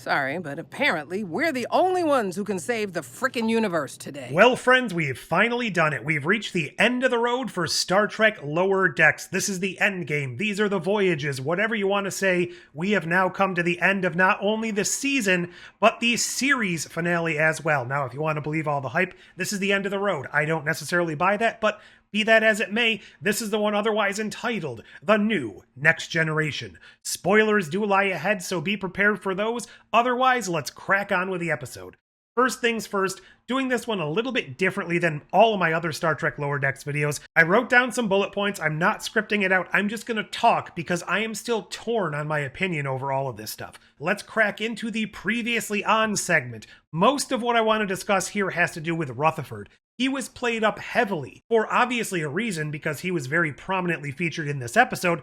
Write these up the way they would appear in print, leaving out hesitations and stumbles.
Sorry, but apparently we're the only ones who can save the frickin' universe today. Well, friends, we've finally done it. We've reached the end of the road for Star Trek Lower Decks. This is the end game. These are the voyages. Whatever you want to say, we have now come to the end of not only the season, but the series finale as well. Now, if you want to believe all the hype, this is the end of the road. I don't necessarily buy that, but be that as it may, this is the one otherwise entitled The New Next Generation. Spoilers do lie ahead, so be prepared for those. Otherwise, let's crack on with the episode. First things first, doing this one a little bit differently than all of my other Star Trek Lower Decks videos. I wrote down some bullet points. I'm not scripting it out. I'm just going to talk because I am still torn on my opinion over all of this stuff. Let's crack into the previously on segment. Most of what I want to discuss here has to do with Rutherford. He was played up heavily, for obviously a reason, because he was very prominently featured in this episode.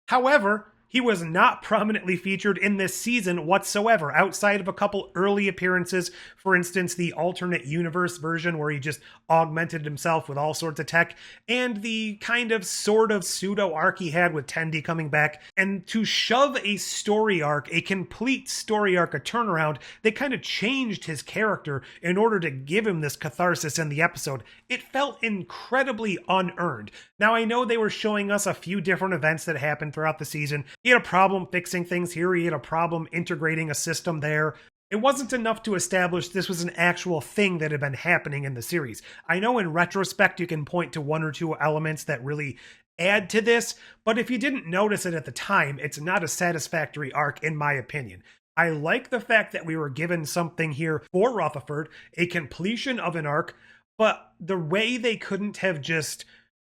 However, he was not prominently featured in this season whatsoever, outside of a couple early appearances. For instance, the alternate universe version where he just augmented himself with all sorts of tech, and the kind of sort of pseudo arc he had with Tendi coming back. And to shove a story arc, a complete story arc, a turnaround, they kind of changed his character in order to give him this catharsis in the episode. It felt incredibly unearned. Now, I know they were showing us a few different events that happened throughout the season. He had a problem fixing things here, he had a problem integrating a system there. It wasn't enough to establish this was an actual thing that had been happening in the series. I know in retrospect you can point to one or two elements that really add to this, but if you didn't notice it at the time, it's not a satisfactory arc in my opinion. I like the fact that we were given something here for Rutherford, a completion of an arc, but the way they couldn't have just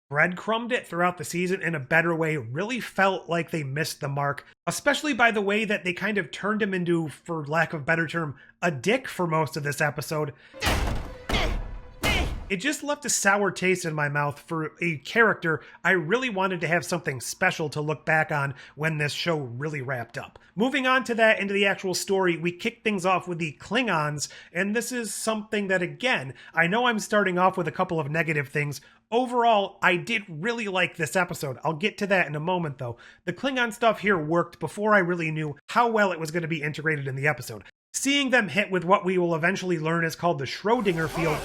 breadcrumbed it throughout the season in a better way really felt like they missed the mark, especially by the way that they kind of turned him into, for lack of a better term, a dick for most of this episode. It just left a sour taste in my mouth for a character I really wanted to have something special to look back on when this show really wrapped up. Moving on to that, into the actual story, we kick things off with the Klingons, and this is something that, again, I know I'm starting off with a couple of negative things. Overall, I did really like this episode. I'll get to that in a moment, though. The Klingon stuff here worked before I really knew how well it was going to be integrated in the episode. Seeing them hit with what we will eventually learn is called the Schrodinger field,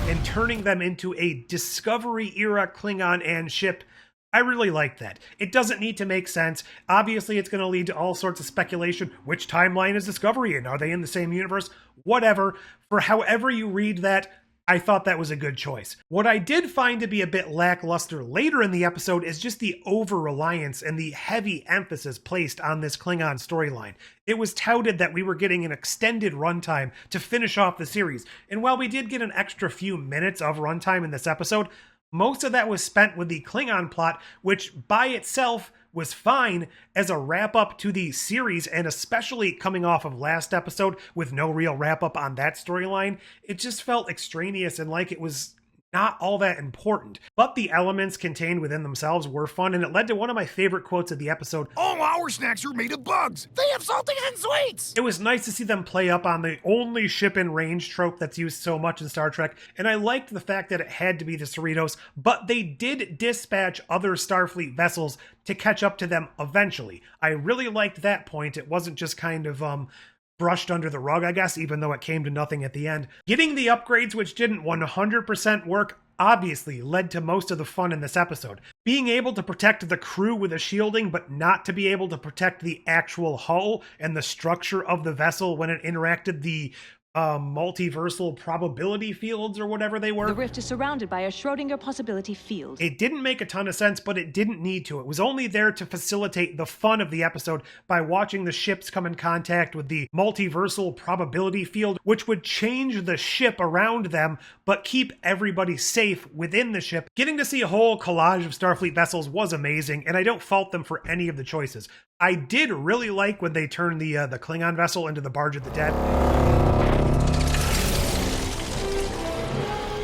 and turning them into a Discovery-era Klingon and ship, I really like that. It doesn't need to make sense. Obviously, it's going to lead to all sorts of speculation. Which timeline is Discovery in? Are they in the same universe? Whatever. For however you read that, I thought that was a good choice. What I did find to be a bit lackluster later in the episode is just the over-reliance and the heavy emphasis placed on this Klingon storyline. It was touted that we were getting an extended runtime to finish off the series, and while we did get an extra few minutes of runtime in this episode, most of that was spent with the Klingon plot, which by itself was fine as a wrap-up to the series, and especially coming off of last episode with no real wrap-up on that storyline, it just felt extraneous and like it was not all that important. But the elements contained within themselves were fun, and it led to one of my favorite quotes of the episode. All our snacks are made of bugs. They have salties and sweets. It was nice to see them play up on the only ship in range trope that's used so much in Star Trek, and I liked the fact that it had to be the Cerritos, but they did dispatch other Starfleet vessels to catch up to them eventually. I really liked that point. It wasn't just kind of, brushed under the rug, I guess, even though it came to nothing at the end. Getting the upgrades, which didn't 100% work, obviously led to most of the fun in this episode. Being able to protect the crew with a shielding, but not to be able to protect the actual hull and the structure of the vessel when it interacted the multiversal probability fields or whatever they were. The rift is surrounded by a Schrodinger possibility field. It didn't make a ton of sense, but it didn't need to. It was only there to facilitate the fun of the episode by watching the ships come in contact with the multiversal probability field, which would change the ship around them, but keep everybody safe within the ship. Getting to see a whole collage of Starfleet vessels was amazing, and I don't fault them for any of the choices. I did really like when they turned the Klingon vessel into the Barge of the Dead.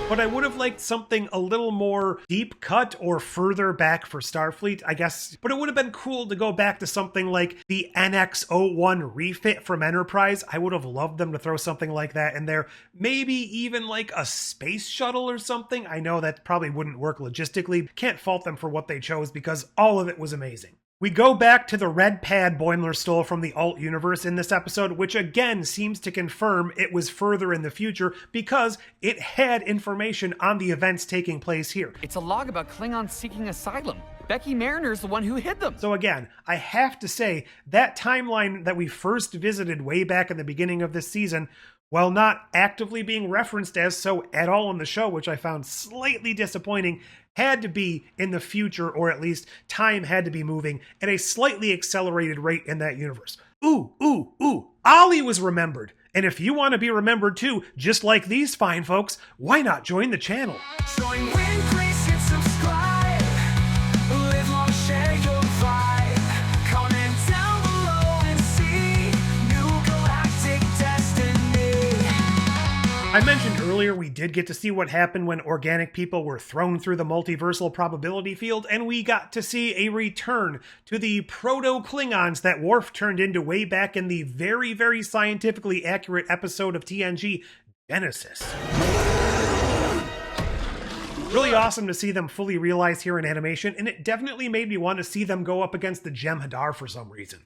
But but I would have liked something a little more deep cut or further back for Starfleet, I guess. But it would have been cool to go back to something like the NX-01 refit from Enterprise. I would have loved them to throw something like that in there. Maybe even like a space shuttle or something. I know that probably wouldn't work logistically. Can't fault them for what they chose because all of it was amazing. We go back to the red pad Boimler stole from the alt universe in this episode, which again seems to confirm it was further in the future because it had information on the events taking place here. It's a log about Klingons seeking asylum. Becky Mariner's the one who hid them. So again, I have to say that timeline that we first visited way back in the beginning of this season, while not actively being referenced as so at all in the show, which I found slightly disappointing, had to be in the future, or at least time had to be moving at a slightly accelerated rate in that universe. Ooh, Ollie was remembered. And if you want to be remembered too, just like these fine folks, why not join the channel? Join when, please hit subscribe. Live long, share your vibe. Comment down below and see new galactic destiny. I mentioned earlier we did get to see what happened when organic people were thrown through the multiversal probability field, and we got to see a return to the proto-Klingons that Worf turned into way back in the very, very scientifically accurate episode of TNG, Genesis. Really awesome to see them fully realized here in animation, and it definitely made me want to see them go up against the Jem'Hadar for some reason.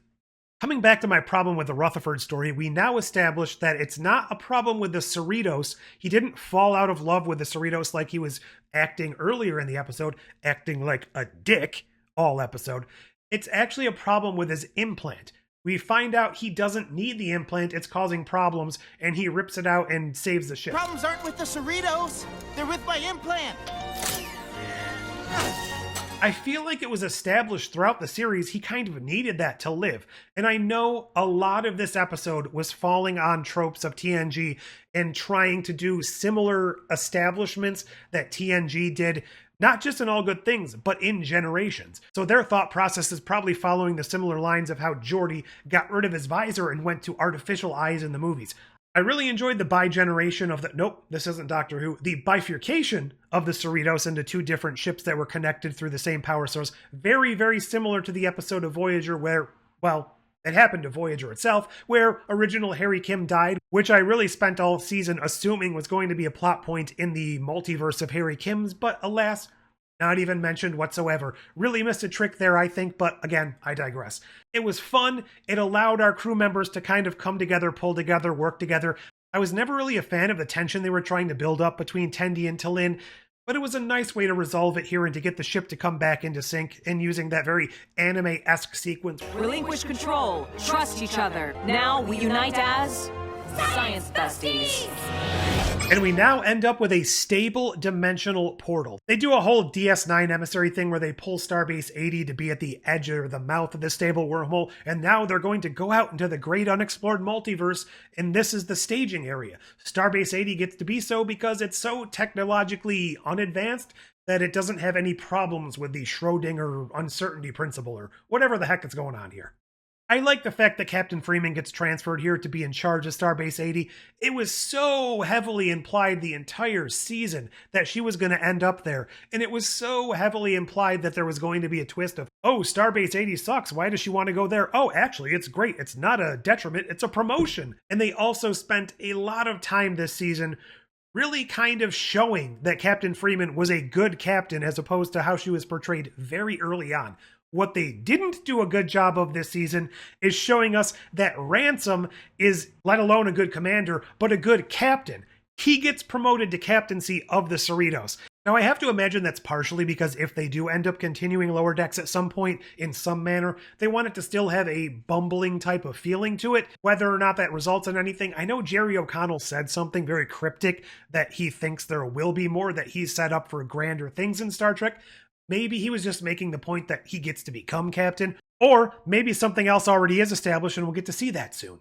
Coming back to my problem with the Rutherford story, we now established that it's not a problem with the Cerritos. He didn't fall out of love with the Cerritos like he was acting earlier in the episode, acting like a dick all episode. It's actually a problem with his implant. We find out he doesn't need the implant, it's causing problems, and he rips it out and saves the ship. Problems aren't with the Cerritos. They're with my implant. I feel like it was established throughout the series he kind of needed that to live. And I know a lot of this episode was falling on tropes of TNG and trying to do similar establishments that TNG did, not just in All Good Things, but in Generations. So their thought process is probably following the similar lines of how Geordi got rid of his visor and went to artificial eyes in the movies. I really enjoyed the bi-generation of the, nope, this isn't Doctor Who, the bifurcation of the Cerritos into two different ships that were connected through the same power source. Very, very similar to the episode of Voyager where, well, it happened to Voyager itself, where original Harry Kim died, which I really spent all season assuming was going to be a plot point in the multiverse of Harry Kims, but alas, not even mentioned whatsoever. Really missed a trick there, I think, but again, I digress. It was fun. It allowed our crew members to kind of come together, pull together, work together. I was never really a fan of the tension they were trying to build up between Tendi and T'Lyn, but it was a nice way to resolve it here and to get the ship to come back into sync and using that very anime-esque sequence. Relinquish control. Trust each other. Now we unite as Science Besties. And we now end up with a stable dimensional portal. They do a whole DS9 emissary thing where they pull Starbase 80 to be at the edge or the mouth of the stable wormhole, and now they're going to go out into the great unexplored multiverse, and this is the staging area. Starbase 80 gets to be so because it's so technologically unadvanced that it doesn't have any problems with the Schrodinger uncertainty principle or whatever the heck is going on here. I like the fact that Captain Freeman gets transferred here to be in charge of Starbase 80. It was so heavily implied the entire season that she was going to end up there. And it was so heavily implied that there was going to be a twist of, oh, Starbase 80 sucks. Why does she want to go there? Oh, actually, it's great. It's not a detriment. It's a promotion. And they also spent a lot of time this season really kind of showing that Captain Freeman was a good captain as opposed to how she was portrayed very early on. What they didn't do a good job of this season is showing us that Ransom is, let alone a good commander, but a good captain. He gets promoted to captaincy of the Cerritos. Now, I have to imagine that's partially because if they do end up continuing Lower Decks at some point in some manner, they want it to still have a bumbling type of feeling to it. Whether or not that results in anything, I know Jerry O'Connell said something very cryptic that he thinks there will be more, that he's set up for grander things in Star Trek. Maybe he was just making the point that he gets to become captain, or maybe something else already is established and we'll get to see that soon.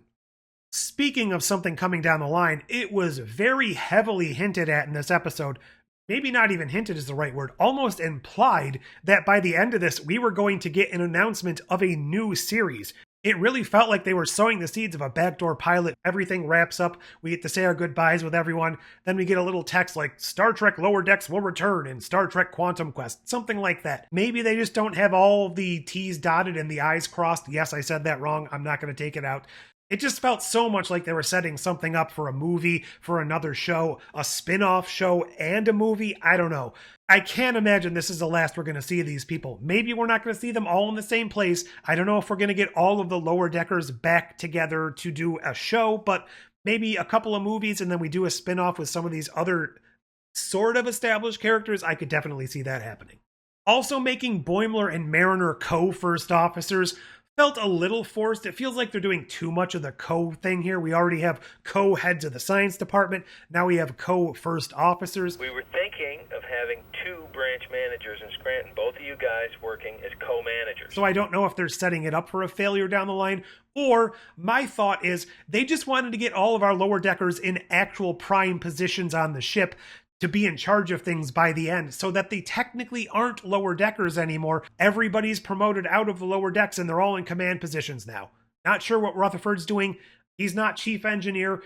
Speaking of something coming down the line, it was very heavily hinted at in this episode, maybe not even hinted is the right word, almost implied that by the end of this, we were going to get an announcement of a new series. It really felt like they were sowing the seeds of a backdoor pilot. Everything wraps up. We get to say our goodbyes with everyone. Then we get a little text like, Star Trek Lower Decks will return in Star Trek Quantum Quest. Something like that. Maybe they just don't have all the T's dotted and the I's crossed. Yes, I said that wrong. I'm not going to take it out. It just felt so much like they were setting something up for a movie, for another show, a spin-off show, and a movie. I don't know. I can't imagine this is the last we're going to see of these people. Maybe we're not going to see them all in the same place. I don't know if we're going to get all of the Lower Deckers back together to do a show, but maybe a couple of movies and then we do a spin-off with some of these other sort of established characters. I could definitely see that happening. Also, making Boimler and Mariner co-first officers felt a little forced. It feels like they're doing too much of the co-thing here. We already have co-heads of the science department. Now we have co-first officers. We were thinking of having 2 branch managers in Scranton, both of you guys working as co-managers. So I don't know if they're setting it up for a failure down the line, or my thought is they just wanted to get all of our lower deckers in actual prime positions on the ship to be in charge of things by the end, so that they technically aren't lower deckers anymore. Everybody's promoted out of the lower decks and they're all in command positions now. Not sure what Rutherford's doing. He's not chief engineer.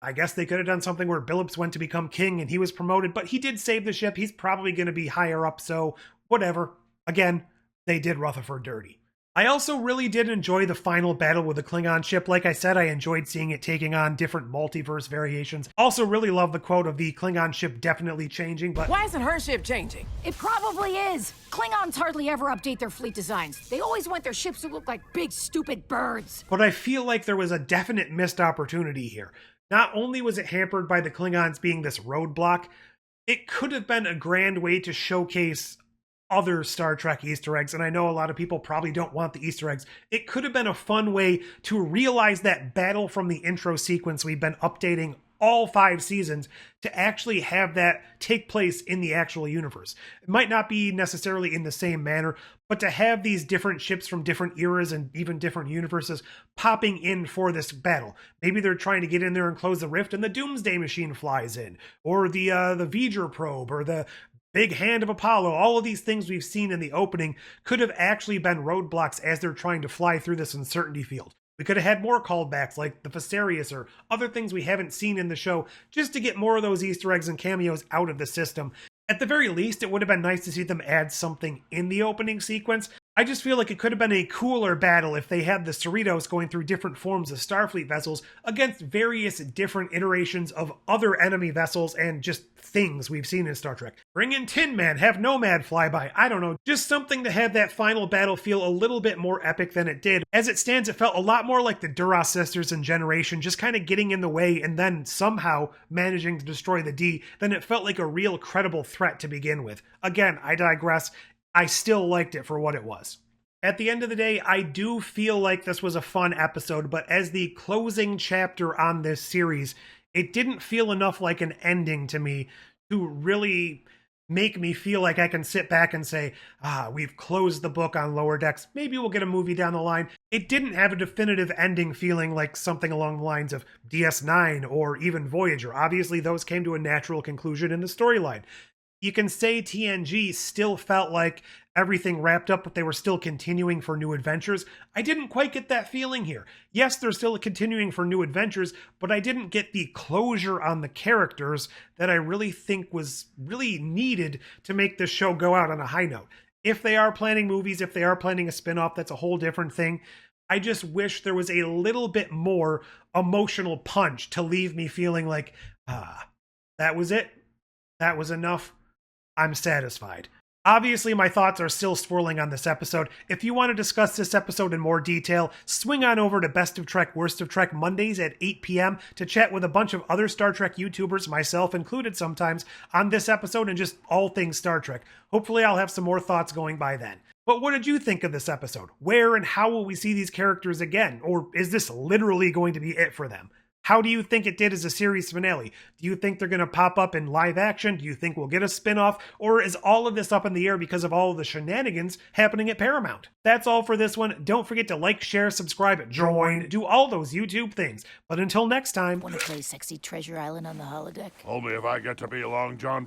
I guess they could have done something where Billups went to become king and he was promoted, but he did save the ship. He's probably going to be higher up, so whatever. Again, they did Rutherford dirty. I also really did enjoy the final battle with the Klingon ship. Like I said, I enjoyed seeing it taking on different multiverse variations. Also really love the quote of the Klingon ship definitely changing, but Why isn't her ship changing? It probably is. Klingons hardly ever update their fleet designs. They always want their ships to look like big, stupid birds. I feel like there was a definite missed opportunity here. Not only was it hampered by the Klingons being this roadblock, it could have been a grand way to showcase other Star Trek Easter eggs, and I know a lot of people probably don't want the Easter eggs. It could have been a fun way to realize that battle from the intro sequence we've been updating all 5 seasons to actually have that take place in the actual universe. It might not be necessarily in the same manner, but to have these different ships from different eras and even different universes popping in for this battle. Maybe they're trying to get in there and close the rift and the Doomsday Machine flies in, or the Voyager probe, or the Big Hand of Apollo. All of these things we've seen in the opening could have actually been roadblocks as they're trying to fly through this uncertainty field. We could have had more callbacks like the Phasarius or other things we haven't seen in the show just to get more of those Easter eggs and cameos out of the system. At the very least, it would have been nice to see them add something in the opening sequence. I just feel like it could have been a cooler battle if they had the Cerritos going through different forms of Starfleet vessels against various different iterations of other enemy vessels and just things we've seen in Star Trek. Bring in Tin Man, have Nomad fly by, I don't know, just something to have that final battle feel a little bit more epic than it did. As it stands, it felt a lot more like the Duras sisters in Generation, just kind of getting in the way and then somehow managing to destroy the D, than it felt like a real credible threat to begin with. Again, I digress. I still liked it for what it was. At the end of the day, I do feel like this was a fun episode, but as the closing chapter on this series, it didn't feel enough like an ending to me to really make me feel like I can sit back and say, we've closed the book on Lower Decks. Maybe we'll get a movie down the line. It didn't have a definitive ending feeling like something along the lines of DS9 or even Voyager. Obviously, those came to a natural conclusion in the storyline. You can say TNG still felt like everything wrapped up, but they were still continuing for new adventures. I didn't quite get that feeling here. Yes, they're still continuing for new adventures, but I didn't get the closure on the characters that I really think was really needed to make this show go out on a high note. If they are planning movies, if they are planning a spin-off, that's a whole different thing. I just wish there was a little bit more emotional punch to leave me feeling like, that was it. That was enough. I'm satisfied. Obviously, my thoughts are still swirling on this episode. If you want to discuss this episode in more detail, swing on over to Best of Trek, Worst of Trek Mondays at 8 p.m. to chat with a bunch of other Star Trek YouTubers, myself included sometimes, on this episode and just all things Star Trek. Hopefully, I'll have some more thoughts going by then. But what did you think of this episode? Where and how will we see these characters again? Or is this literally going to be it for them? How do you think it did as a series finale? Do you think they're going to pop up in live action? Do you think we'll get a spin-off? Or is all of this up in the air because of all of the shenanigans happening at Paramount? That's all for this one. Don't forget to like, share, subscribe, join, do all those YouTube things. But until next time... Want to play Sexy Treasure Island on the holodeck? Only if I get to be Long John